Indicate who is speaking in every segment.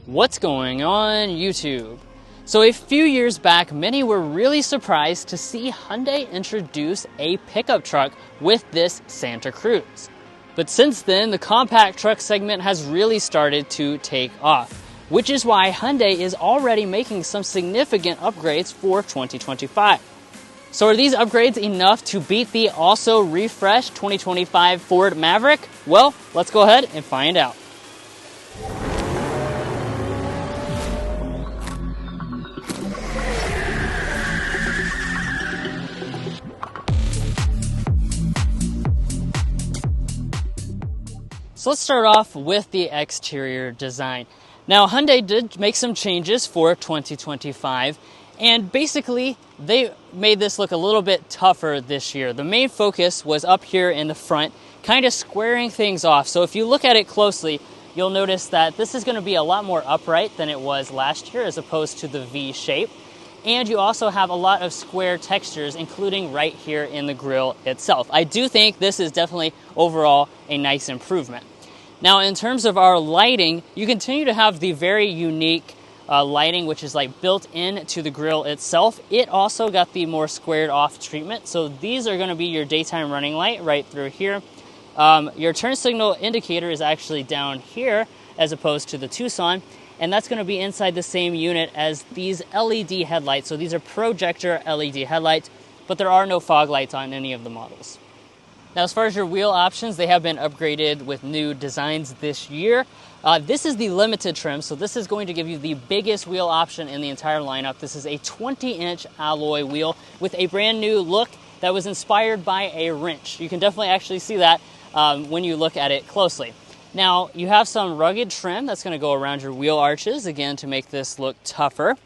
Speaker 1: What's going on YouTube? So a few years back, many were really surprised to see Hyundai introduce a pickup truck with this Santa Cruz. But since then, the compact truck segment has really started to take off, which is why Hyundai is already making some significant upgrades for 2025. So are these upgrades enough to beat the also refreshed 2025 Ford Maverick? Well, let's go ahead and find out. So let's start off with the exterior design. Now, Hyundai did make some changes for 2025, and basically they made this look a little bit tougher this year. The main focus was up here in the front, kind of squaring things off. So if you look at it closely, you'll notice that this is going to be a lot more upright than it was last year as opposed to the V shape. And you also have a lot of square textures, including right here in the grille itself. I do think this is definitely overall a nice improvement. Now, in terms of our lighting, you continue to have the very unique lighting, which is like built into the grille itself. It also got the more squared off treatment. So these are going to be your daytime running light right through here. Your turn signal indicator is actually down here as opposed to the Tucson. And that's going to be inside the same unit as these LED headlights. So these are projector LED headlights, but there are no fog lights on any of the models. Now, as far as your wheel options, they have been upgraded with new designs this year. This is the limited trim, so this is going to give you the biggest wheel option in the entire lineup. This is a 20-inch alloy wheel with a brand new look that was inspired by a wrench. You can definitely actually see that when you look at it closely. Now, you have some rugged trim that's going to go around your wheel arches, again, to make this look tougher.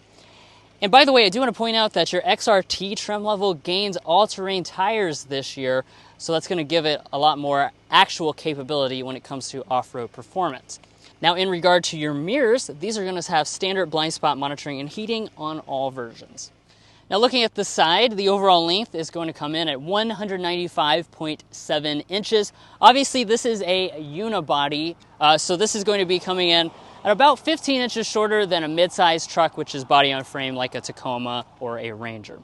Speaker 1: And by the way, I do want to point out that your XRT trim level gains all-terrain tires this year, so that's going to give it a lot more actual capability when it comes to off-road performance. Now, in regard to your mirrors, these are going to have standard blind spot monitoring and heating on all versions. Now, looking at the side, the overall length is going to come in at 195.7 inches. Obviously, this is a unibody, so this is going to be coming in at about 15 inches shorter than a mid-size truck, which is body on frame like a Tacoma or a Ranger.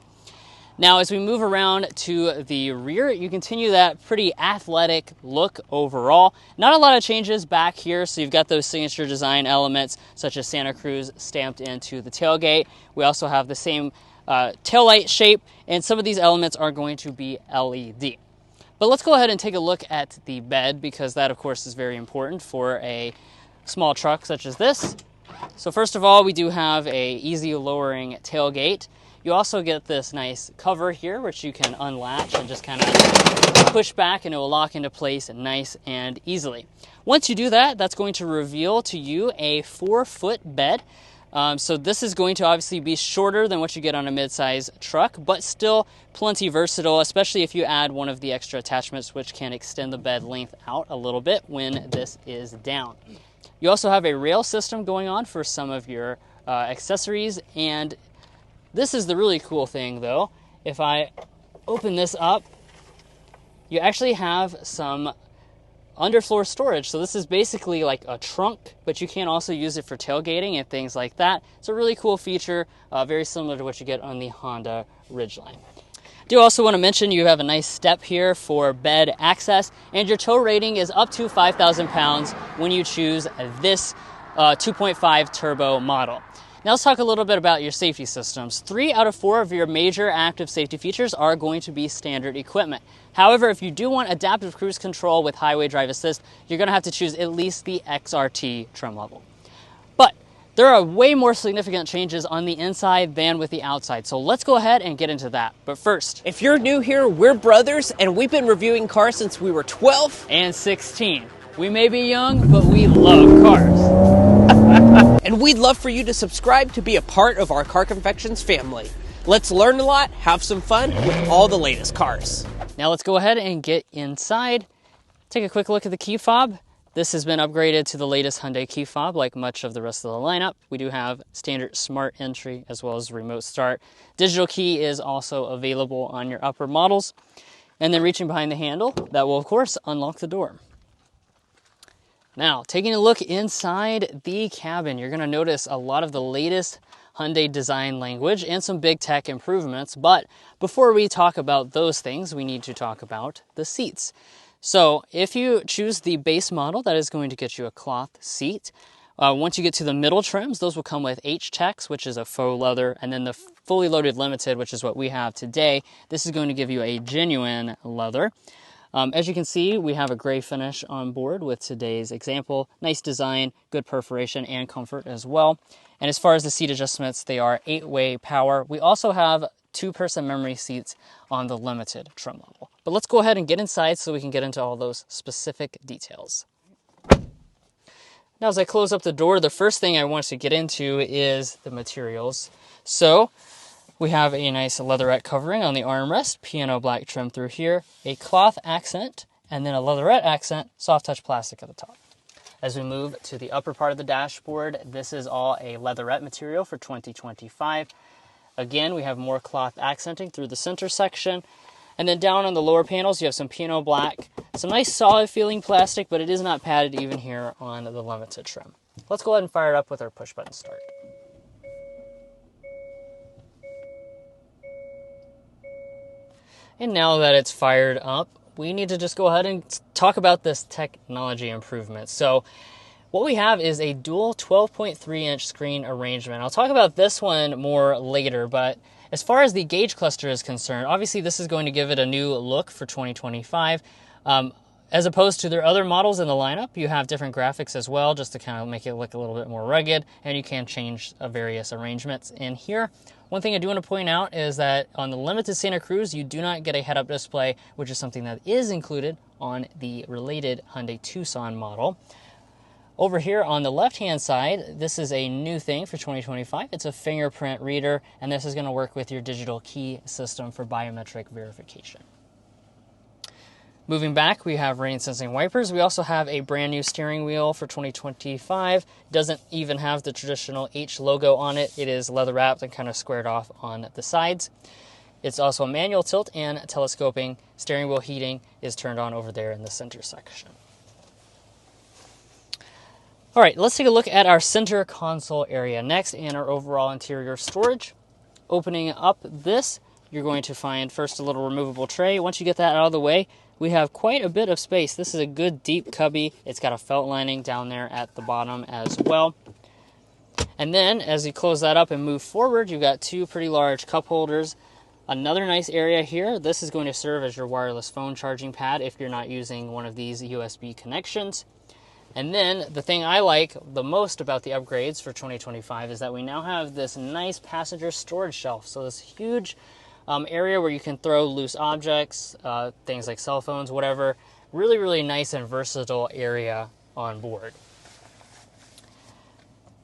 Speaker 1: Now, as we move around to the rear, you continue that pretty athletic look overall. Not a lot of changes back here, so you've got those signature design elements such as Santa Cruz stamped into the tailgate. We also have the same taillight shape, and some of these elements are going to be LED. But let's go ahead and take a look at the bed, because that, of course, is very important for a small truck such as this. So first of all, we do have a easy lowering tailgate. You also get this nice cover here, which you can unlatch and just kind of push back and it will lock into place nice and easily. Once you do that, that's going to reveal to you a 4-foot bed. So this is going to obviously be shorter than what you get on a mid-size truck, but still plenty versatile, especially if you add one of the extra attachments, which can extend the bed length out a little bit when this is down. You also have a rail system going on for some of your accessories, and this is the really cool thing, though. If I open this up, you actually have some underfloor storage. So this is basically like a trunk, but you can also use it for tailgating and things like that. It's a really cool feature, very similar to what you get on the Honda Ridgeline. I do also want to mention you have a nice step here for bed access, and your tow rating is up to 5,000 pounds when you choose this 2.5 turbo model. Now let's talk a little bit about your safety systems. 3 out of 4 of your major active safety features are going to be standard equipment. However, if you do want adaptive cruise control with highway drive assist, you're going to have to choose at least the XRT trim level. But there are way more significant changes on the inside than with the outside, so let's go ahead and get into that. But first,
Speaker 2: if you're new here, we're brothers, and we've been reviewing cars since we were 12
Speaker 1: and 16. We may be young, but we love cars.
Speaker 2: And we'd love for you to subscribe to be a part of our Car Confections family. Let's learn a lot, have some fun with all the latest cars.
Speaker 1: Now let's go ahead and get inside. Take a quick look at the key fob. This has been upgraded to the latest Hyundai key fob, like much of the rest of the lineup. We do have standard smart entry as well as remote start. Digital key is also available on your upper models. And then reaching behind the handle, that will of course unlock the door. Now, taking a look inside the cabin, you're gonna notice a lot of the latest Hyundai design language and some big tech improvements. But before we talk about those things, we need to talk about the seats. So if you choose the base model, that is going to get you a cloth seat. Once you get to the middle trims, those will come with H-Tex, which is a faux leather, and then the fully loaded limited, which is what we have today. This is going to give you a genuine leather. As you can see, we have a gray finish on board with today's example. Nice design, good perforation, and comfort as well. And as far as the seat adjustments, they are 8-way power. We also have 2-person memory seats on the limited trim level. But let's go ahead and get inside so we can get into all those specific details. Now, as I close up the door, the first thing I want to get into is the materials. So we have a nice leatherette covering on the armrest, piano black trim through here, a cloth accent, and then a leatherette accent, soft touch plastic at the top. As we move to the upper part of the dashboard, this is all a leatherette material for 2025. Again, we have more cloth accenting through the center section. And then down on the lower panels, you have some piano black, some nice solid feeling plastic, but it is not padded even here on the limited trim. Let's go ahead and fire it up with our push button start. And now that it's fired up, we need to just go ahead and talk about this technology improvement. So what we have is a dual 12.3-inch screen arrangement. I'll talk about this one more later, but as far as the gauge cluster is concerned, obviously this is going to give it a new look for 2025. As opposed to their other models in the lineup, you have different graphics as well, just to kind of make it look a little bit more rugged, and you can change various arrangements in here. One thing I do want to point out is that on the limited Santa Cruz, you do not get a head-up display, which is something that is included on the related Hyundai Tucson model. Over here on the left-hand side, this is a new thing for 2025. It's a fingerprint reader, and this is going to work with your digital key system for biometric verification. Moving back, we have rain-sensing wipers. We also have a brand new steering wheel for 2025. Doesn't even have the traditional H logo on it. It is leather-wrapped and kind of squared off on the sides. It's also a manual tilt and telescoping. Steering wheel heating is turned on over there in the center section. All right, let's take a look at our center console area next and our overall interior storage. Opening up this, you're going to find first a little removable tray. Once you get that out of the way, we have quite a bit of space. This is a good deep cubby. It's got a felt lining down there at the bottom as well. And then as you close that up and move forward, you've got 2 pretty large cup holders. Another nice area here, this is going to serve as your wireless phone charging pad if you're not using one of these USB connections. And then the thing I like the most about the upgrades for 2025 is that we now have this nice passenger storage shelf. So this huge area where you can throw loose objects, things like cell phones, whatever. Really, really nice and versatile area on board.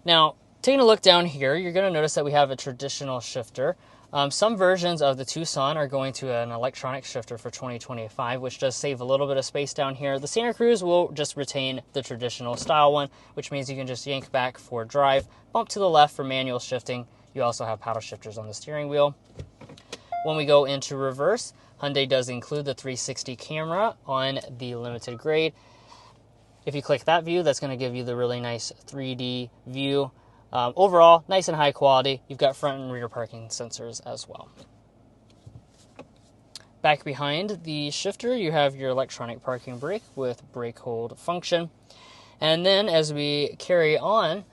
Speaker 1: Now, taking a look down here, you're going to notice that we have a traditional shifter. Some versions of the Tucson are going to an electronic shifter for 2025, which does save a little bit of space down here. The Santa Cruz will just retain the traditional style one, which means you can just yank back for drive, bump to the left for manual shifting. You also have paddle shifters on the steering wheel. When we go into reverse, Hyundai does include the 360 camera on the limited grade. If you click that view, that's going to give you the really nice 3D view. Overall, nice and high quality. You've got front and rear parking sensors as well. Back behind the shifter, you have your electronic parking brake with brake hold function. And then as we carry on,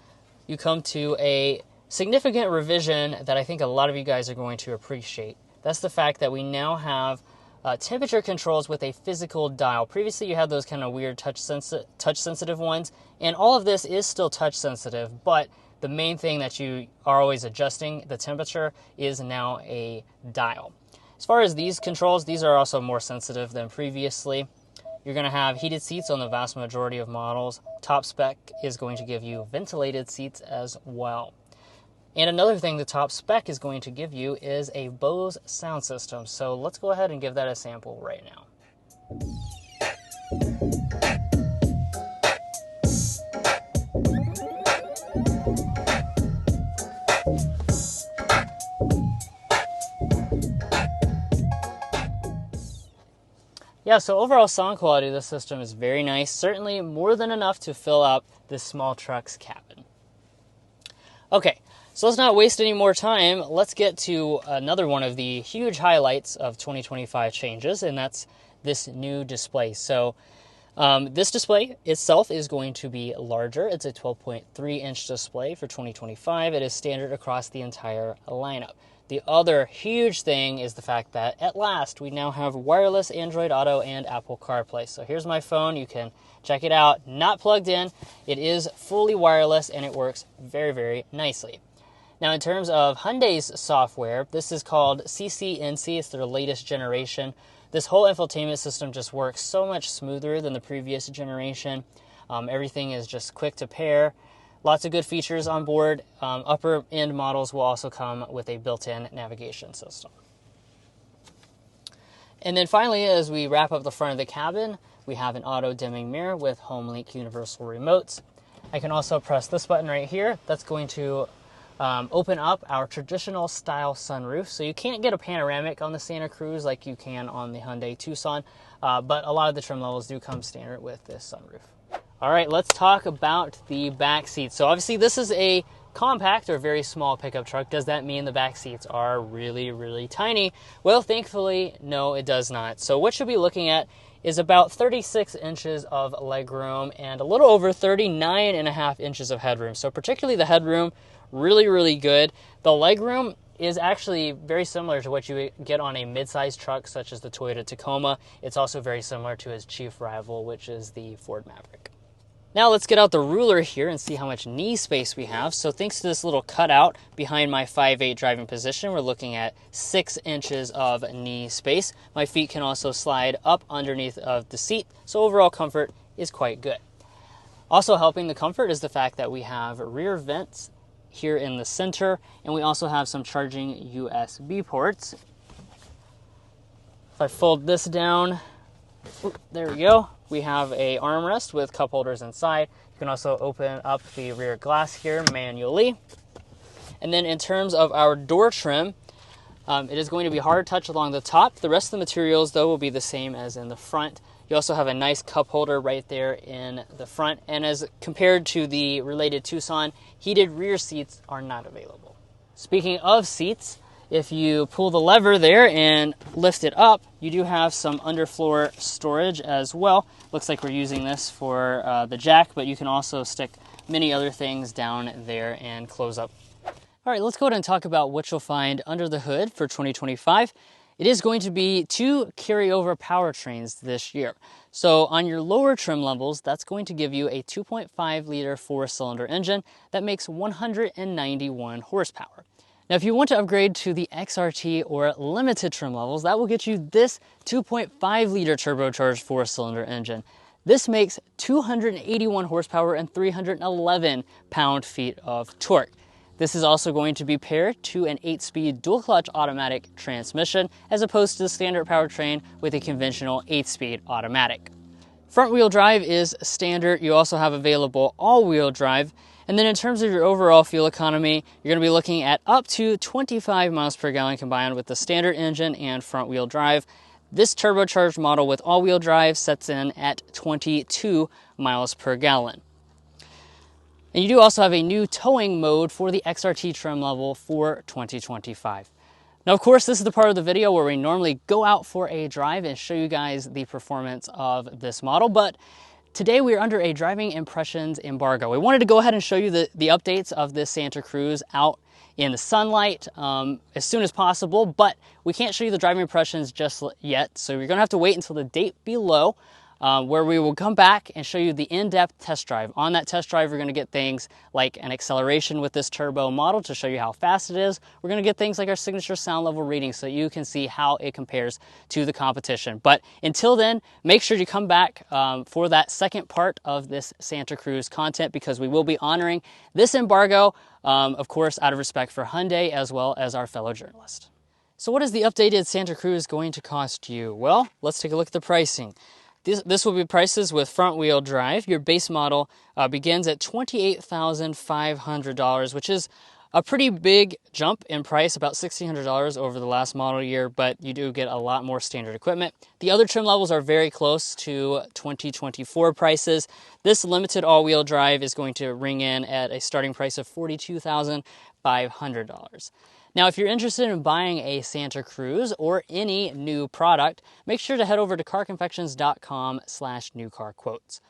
Speaker 1: you come to a significant revision that I think a lot of you guys are going to appreciate. That's the fact that we now have temperature controls with a physical dial. Previously, you had those kind of weird touch-sensitive ones, and all of this is still touch-sensitive, but the main thing that you are always adjusting the temperature is now a dial. As far as these controls, these are also more sensitive than previously. You're going to have heated seats on the vast majority of models. Top spec is going to give you ventilated seats as well. And another thing the top spec is going to give you is a Bose sound system. So let's go ahead and give that a sample right now. Yeah, so overall sound quality of this system is very nice, certainly more than enough to fill up this small truck's cabin. Okay, so let's not waste any more time. Let's get to another one of the huge highlights of 2025 changes, and that's this new display. So this display itself is going to be larger. It's a 12.3-inch display for 2025. It is standard across the entire lineup. The other huge thing is the fact that at last we now have wireless Android Auto and Apple CarPlay. So here's my phone. You can check it out. Not plugged in. It is fully wireless and it works very, very nicely. Now in terms of Hyundai's software, this is called CCNC. It's their latest generation. This whole infotainment system just works so much smoother than the previous generation. Everything is just quick to pair. Lots of good features on board. Upper end models will also come with a built-in navigation system. And then finally, as we wrap up the front of the cabin, we have an auto dimming mirror with HomeLink universal remotes. I can also press this button right here. That's going to open up our traditional style sunroof. So you can't get a panoramic on the Santa Cruz like you can on the Hyundai Tucson, but a lot of the trim levels do come standard with this sunroof. All right, let's talk about the back seats. So obviously this is a compact or very small pickup truck. Does that mean the back seats are really, really tiny? Well, thankfully, no, it does not. So what you'll be looking at is about 36 inches of legroom and a little over 39.5 inches of headroom. So particularly the headroom, really, really good. The legroom is actually very similar to what you get on a mid-sized truck such as the Toyota Tacoma. It's also very similar to its chief rival, which is the Ford Maverick. Now let's get out the ruler here and see how much knee space we have. So thanks to this little cutout behind my 5'8" driving position, we're looking at 6 inches of knee space. My feet can also slide up underneath of the seat, so overall comfort is quite good. Also helping the comfort is the fact that we have rear vents here in the center, and we also have some charging USB ports. If I fold this down, there we go. We have a armrest with cup holders inside. You can also open up the rear glass here manually. And then in terms of our door trim, it is going to be hard touch along the top. The rest of the materials, though, will be the same as in the front. You also have a nice cup holder right there in the front. And as compared to the related Tucson, heated rear seats are not available. Speaking of seats, if you pull the lever there and lift it up, you do have some underfloor storage as well. Looks like we're using this for the jack, but you can also stick many other things down there and close up. All right, let's go ahead and talk about what you'll find under the hood for 2025. It is going to be 2 carryover powertrains this year. So on your lower trim levels, that's going to give you a 2.5-liter 4-cylinder engine that makes 191 horsepower. Now, if you want to upgrade to the XRT or limited trim levels, that will get you this 2.5-liter turbocharged 4-cylinder engine. This makes 281 horsepower and 311 pound-feet of torque. This is also going to be paired to an 8-speed dual-clutch automatic transmission, as opposed to the standard powertrain with a conventional 8-speed automatic. Front-wheel drive is standard. You also have available all-wheel drive. And then in terms of your overall fuel economy, you're going to be looking at up to 25 miles per gallon combined with the standard engine and front-wheel drive. This turbocharged model with all-wheel drive sets in at 22 miles per gallon. And you do also have a new towing mode for the XRT trim level for 2025. Now, of course, this is the part of the video where we normally go out for a drive and show you guys the performance of this model, but today we are under a driving impressions embargo. We wanted to go ahead and show you the updates of this Santa Cruz out in the sunlight as soon as possible, but we can't show you the driving impressions just yet, so you're going to have to wait until the date below where we will come back and show you the in-depth test drive. On that test drive, we're going to get things like an acceleration with this turbo model to show you how fast it is. We're going to get things like our signature sound level reading so you can see how it compares to the competition. But until then, make sure you come back for that second part of this Santa Cruz content, because we will be honoring this embargo, of course, out of respect for Hyundai as well as our fellow journalist. So what is the updated Santa Cruz going to cost you? Well, let's take a look at the pricing. This will be prices with front-wheel drive. Your base model begins at $28,500, which is A pretty big jump in price, about $1,600 over the last model year, but you do get a lot more standard equipment. The other trim levels are very close to 2024 prices. This limited all-wheel drive is going to ring in at a starting price of $42,500. Now, if you're interested in buying a Santa Cruz or any new product, make sure to head over to carconfections.com/newcarquotes.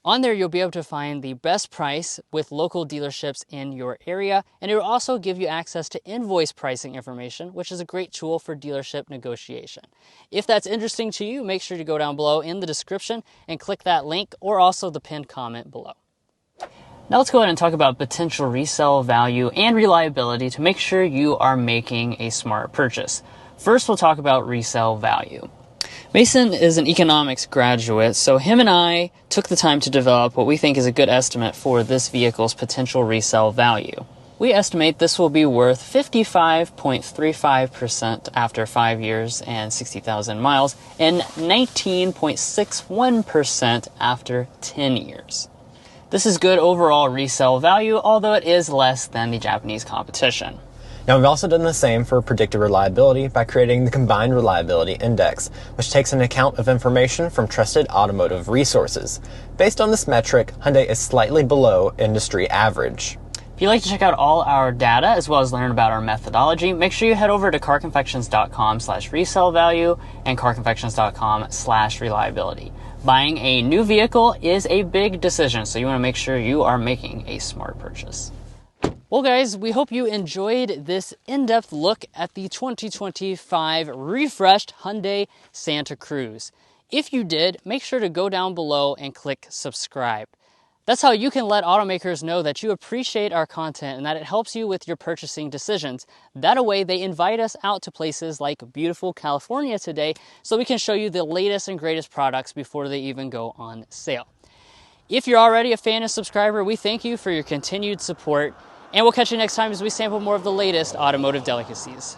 Speaker 1: On there, you'll be able to find the best price with local dealerships in your area, and it will also give you access to invoice pricing information, which is a great tool for dealership negotiation. If that's interesting to you, make sure to go down below in the description and click that link, or also the pinned comment below. Now let's go ahead and talk about potential resale value and reliability to make sure you are making a smart purchase. First, we'll talk about resale value. Mason is an economics graduate, so him and I took the time to develop what we think is a good estimate for this vehicle's potential resale value. We estimate this will be worth 55.35% after 5 years and 60,000 miles, and 19.61% after 10 years. This is good overall resale value, although it is less than the Japanese competition.
Speaker 3: Now, we've also done the same for predicted reliability by creating the Combined Reliability Index, which takes an account of information from trusted automotive resources. Based on this metric, Hyundai is slightly below industry average.
Speaker 1: If you'd like to check out all our data as well as learn about our methodology, make sure you head over to carconfections.com/resale value and carconfections.com/reliability. Buying a new vehicle is a big decision, so you want to make sure you are making a smart purchase. Well, guys, we hope you enjoyed this in-depth look at the 2025 refreshed Hyundai Santa Cruz. If you did, make sure to go down below and click subscribe. That's how you can let automakers know that you appreciate our content and that it helps you with your purchasing decisions. That way, they invite us out to places like beautiful California today so we can show you the latest and greatest products before they even go on sale. If you're already a fan and subscriber, we thank you for your continued support. And we'll catch you next time as we sample more of the latest automotive delicacies.